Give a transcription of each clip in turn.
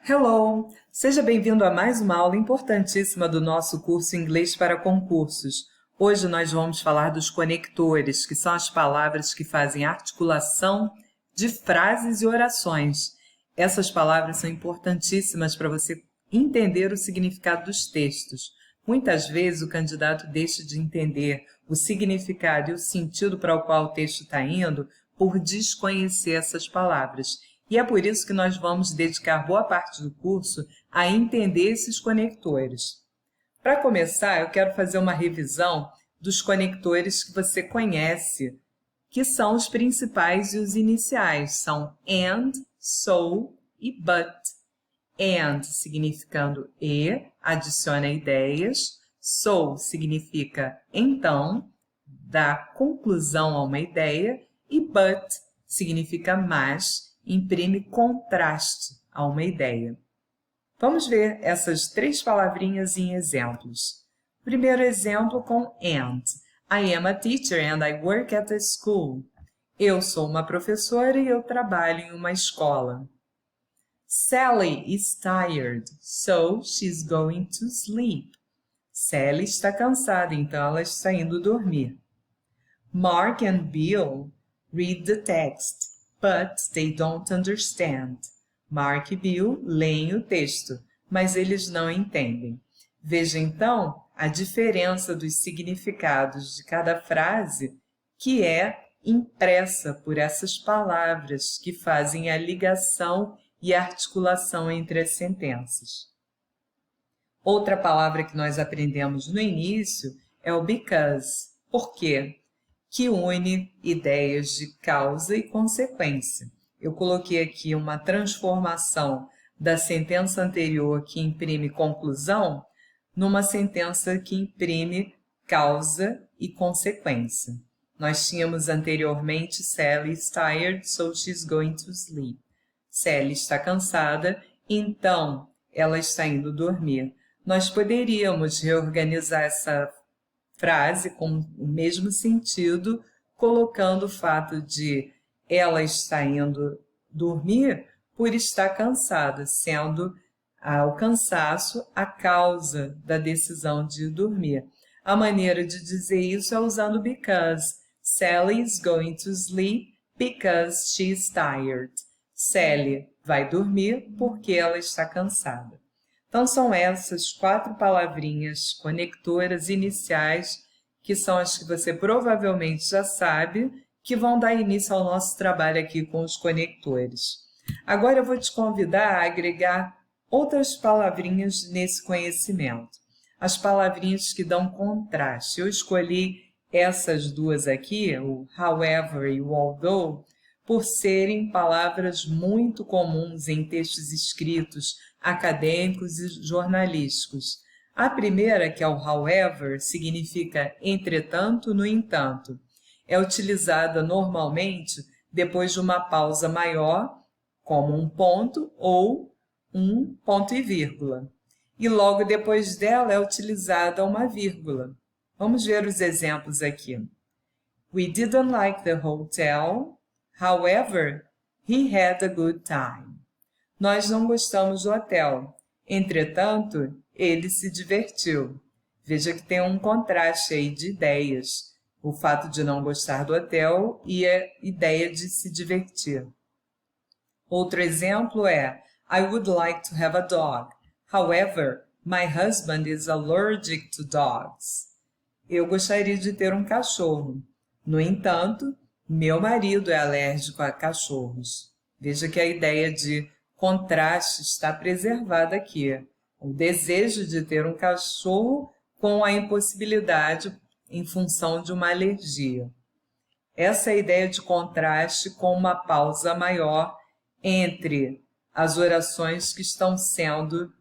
Hello! Seja bem-vindo a mais uma aula importantíssima do nosso curso Inglês para Concursos. Hoje nós vamos falar dos conectores, que são as palavras que fazem articulação de frases e orações. Essas palavras são importantíssimas para você entender o significado dos textos. Muitas vezes o candidato deixa de entender o significado e o sentido para o qual o texto está indo por desconhecer essas palavras. E é por isso que nós vamos dedicar boa parte do curso a entender esses conectores. Para começar, eu quero fazer uma revisão dos conectores que você conhece, que são os principais e os iniciais. São and, so e but. And significando e, adiciona ideias. So significa então, dá conclusão a uma ideia. E but significa mas, imprime contraste a uma ideia. Vamos ver essas três palavrinhas em exemplos. Primeiro exemplo com and. I am a teacher and I work at a school. Eu sou uma professora e eu trabalho em uma escola. Sally is tired, so she's going to sleep. Sally está cansada, então ela está indo dormir. Mark and Bill read the text, but they don't understand. Mark e Bill leem o texto, mas eles não entendem. Veja então a diferença dos significados de cada frase que é impressa por essas palavras que fazem a ligação e a articulação entre as sentenças. Outra palavra que nós aprendemos no início é o because. Por quê? Que une ideias de causa e consequência. Eu coloquei aqui uma transformação da sentença anterior que imprime conclusão numa sentença que imprime causa e consequência. Nós tínhamos anteriormente Sally is tired, so she's going to sleep. Sally está cansada, então ela está indo dormir. Nós poderíamos reorganizar essa frase com o mesmo sentido, colocando o fato de ela está indo dormir por estar cansada, sendo o cansaço a causa da decisão de dormir. A maneira de dizer isso é usando because. Sally is going to sleep because she is tired. Sally vai dormir porque ela está cansada. Então, são essas quatro palavrinhas conectoras iniciais, que são as que você provavelmente já sabe, que vão dar início ao nosso trabalho aqui com os conectores. Agora eu vou te convidar a agregar outras palavrinhas nesse conhecimento. As palavrinhas que dão contraste. Eu escolhi essas duas aqui, o however e o although, por serem palavras muito comuns em textos escritos acadêmicos e jornalísticos. A primeira, que é o however, significa entretanto, no entanto. É utilizada normalmente depois de uma pausa maior, como um ponto ou um ponto e vírgula. E logo depois dela é utilizada uma vírgula. Vamos ver os exemplos aqui. We didn't like the hotel. However, he had a good time. Nós não gostamos do hotel. Entretanto, ele se divertiu. Veja que tem um contraste aí de ideias. O fato de não gostar do hotel e a ideia de se divertir. Outro exemplo é I would like to have a dog. However, my husband is allergic to dogs. Eu gostaria de ter um cachorro. No entanto, meu marido é alérgico a cachorros. Veja que a ideia de contraste está preservada aqui. O desejo de ter um cachorro com a impossibilidade em função de uma alergia. Essa é a ideia de contraste com uma pausa maior entre as orações que estão sendo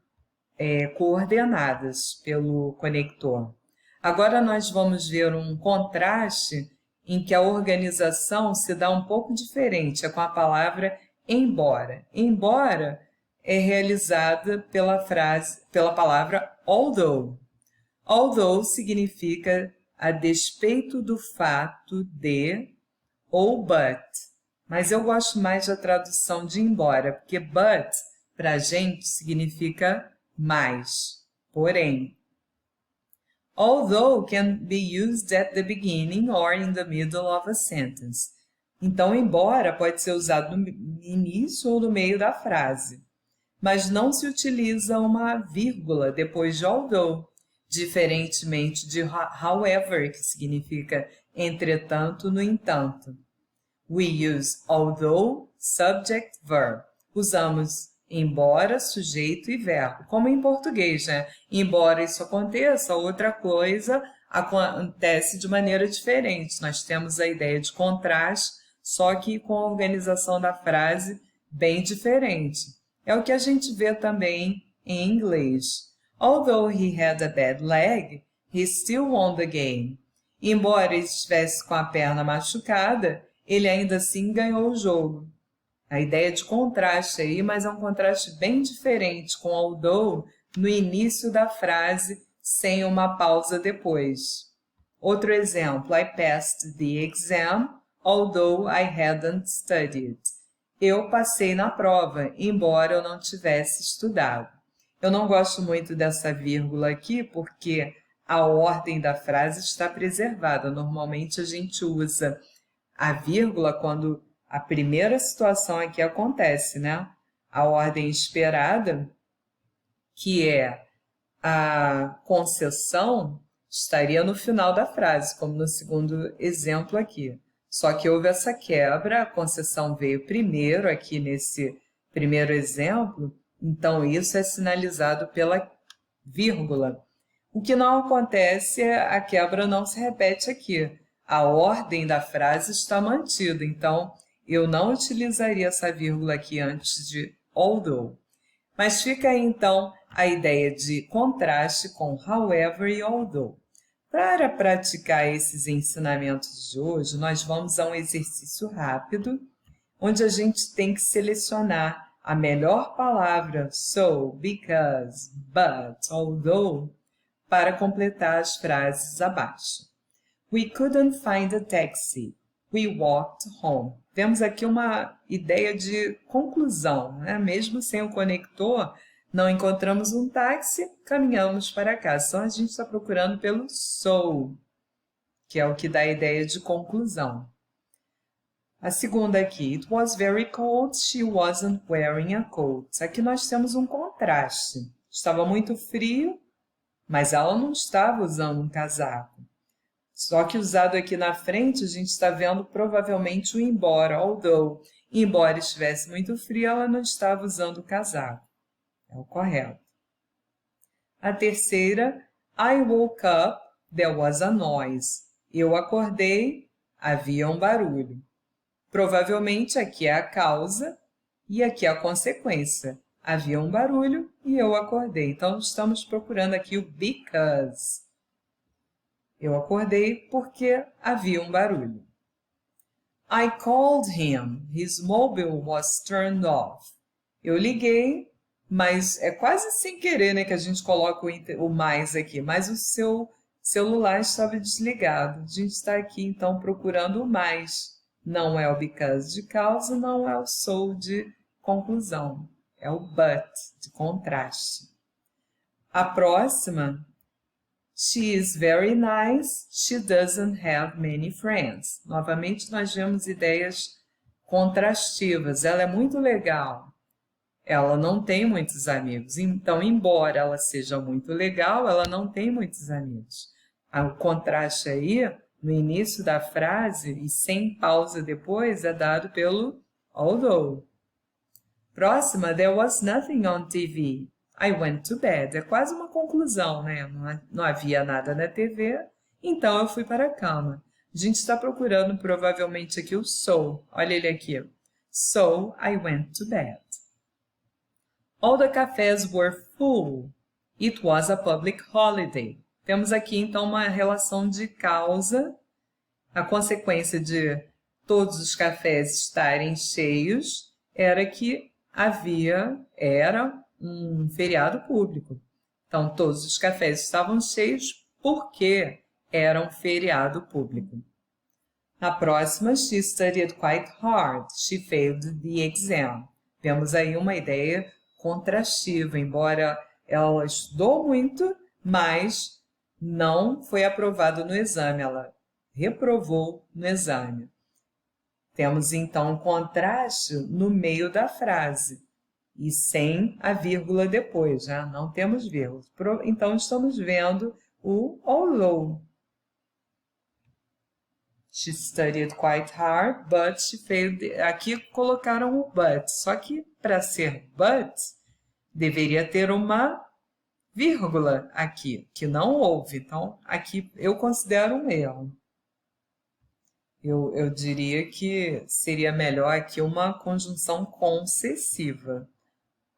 coordenadas pelo conector. Agora nós vamos ver um contraste em que a organização se dá um pouco diferente, é com a palavra embora. Embora é realizada pela palavra although. Although significa a despeito do fato de ou but. Mas eu gosto mais da tradução de embora, porque but para a gente, significa mais, porém. Although can be used at the beginning or in the middle of a sentence. Então, embora pode ser usado no início ou no meio da frase, mas não se utiliza uma vírgula depois de although, diferentemente de however, que significa entretanto, no entanto. We use although, subject, verb. Usamos embora, sujeito e verbo, como em português, né? Embora isso aconteça, outra coisa acontece de maneira diferente. Nós temos a ideia de contraste, só que com a organização da frase bem diferente. É o que a gente vê também em inglês. Although he had a bad leg, he still won the game. Embora ele estivesse com a perna machucada, ele ainda assim ganhou o jogo. A ideia de contraste aí, mas é um contraste bem diferente com although no início da frase, sem uma pausa depois. Outro exemplo, I passed the exam, although I hadn't studied. Eu passei na prova, embora eu não tivesse estudado. Eu não gosto muito dessa vírgula aqui, porque a ordem da frase está preservada. Normalmente a gente usa a vírgula quando a primeira situação aqui acontece, né? A ordem esperada, que é a concessão, estaria no final da frase, como no segundo exemplo aqui. Só que houve essa quebra, a concessão veio primeiro aqui nesse primeiro exemplo, então isso é sinalizado pela vírgula. O que não acontece é a quebra não se repete aqui. A ordem da frase está mantida, então eu não utilizaria essa vírgula aqui antes de although. Mas fica aí, então, a ideia de contraste com however e although. Para praticar esses ensinamentos de hoje, nós vamos a um exercício rápido, onde a gente tem que selecionar a melhor palavra so, because, but, although, para completar as frases abaixo. We couldn't find a taxi. We walked home. Temos aqui uma ideia de conclusão, né? Mesmo sem o conector, não encontramos um táxi, caminhamos para casa. Então, a gente está procurando pelo so, que é o que dá a ideia de conclusão. A segunda aqui, it was very cold, she wasn't wearing a coat. Aqui nós temos um contraste. Estava muito frio, mas ela não estava usando um casaco. Só que usado aqui na frente, a gente está vendo provavelmente o embora, although. Embora estivesse muito frio, ela não estava usando o casaco. É o correto. A terceira, I woke up, there was a noise. Eu acordei, havia um barulho. Provavelmente aqui é a causa e aqui é a consequência. Havia um barulho e eu acordei. Então, estamos procurando aqui o because. Eu acordei porque havia um barulho. I called him. His mobile was turned off. Eu liguei, mas é quase sem querer, né, que a gente coloca o mais aqui. Mas o seu celular estava desligado. A gente está aqui, então, procurando o mais. Não é o because de causa, não é o so de conclusão. É o but de contraste. A próxima... She is very nice, she doesn't have many friends. Novamente, nós vemos ideias contrastivas. Ela é muito legal. Ela não tem muitos amigos. Então, embora ela seja muito legal, ela não tem muitos amigos. O contraste aí, no início da frase e sem pausa depois, é dado pelo although. Próxima, there was nothing on TV. I went to bed. É quase uma conclusão, né? Não havia nada na TV, então eu fui para a cama. A gente está procurando provavelmente aqui o so. Olha ele aqui. So, I went to bed. All the cafés were full. It was a public holiday. Temos aqui, então, uma relação de causa. A consequência de todos os cafés estarem cheios era que era um feriado público. Então, todos os cafés estavam cheios porque era um feriado público. Na próxima, she studied quite hard. She failed the exam. Vemos aí uma ideia contrastiva, embora ela estudou muito, mas não foi aprovada no exame, ela reprovou no exame. Temos então um contraste no meio da frase e sem a vírgula depois, né? Não temos vírgula. Então, estamos vendo o although. She studied quite hard, but she failed. Aqui colocaram o but, só que para ser but, deveria ter uma vírgula aqui, que não houve. Então, aqui eu considero um erro. Eu diria que seria melhor aqui uma conjunção concessiva.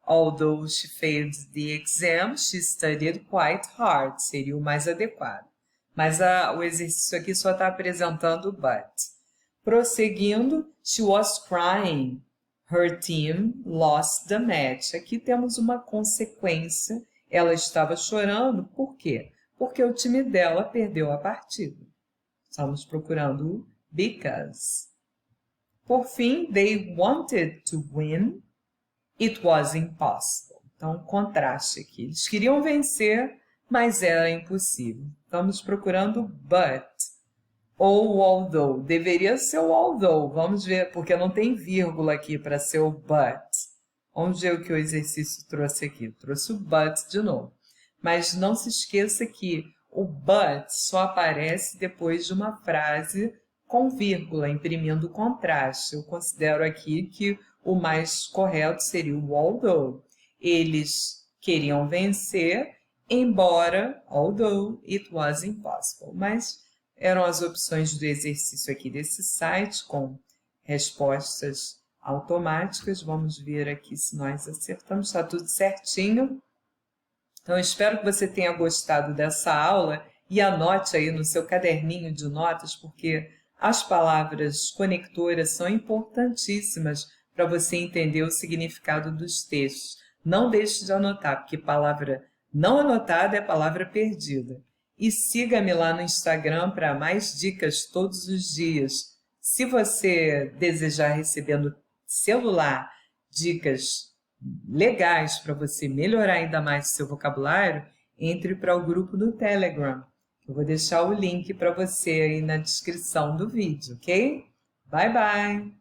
Although she failed the exam, she studied quite hard. Seria o mais adequado. Mas o exercício aqui só está apresentando o but. Prosseguindo, she was crying. Her team lost the match. Aqui temos uma consequência. Ela estava chorando. Por quê? Porque o time dela perdeu a partida. Estamos procurando o because. Por fim, they wanted to win. It was impossible. Então, contraste aqui. Eles queriam vencer, mas era impossível. Estamos procurando but ou although. Deveria ser o although. Vamos ver, porque não tem vírgula aqui para ser o but. Vamos ver o que o exercício trouxe aqui. Trouxe o but de novo. Mas não se esqueça que o but só aparece depois de uma frase com vírgula, imprimindo contraste. Eu considero aqui que o mais correto seria o although. Eles queriam vencer, embora, although it was impossible. Mas eram as opções do exercício aqui desse site, com respostas automáticas. Vamos ver aqui se nós acertamos. Está tudo certinho. Então, espero que você tenha gostado dessa aula e anote aí no seu caderninho de notas, porque as palavras conectoras são importantíssimas para você entender o significado dos textos. Não deixe de anotar, porque palavra não anotada é palavra perdida. E siga-me lá no Instagram para mais dicas todos os dias. Se você desejar receber no celular dicas legais para você melhorar ainda mais o seu vocabulário, entre para o grupo do Telegram. Eu vou deixar o link para você aí na descrição do vídeo, ok? Bye, bye!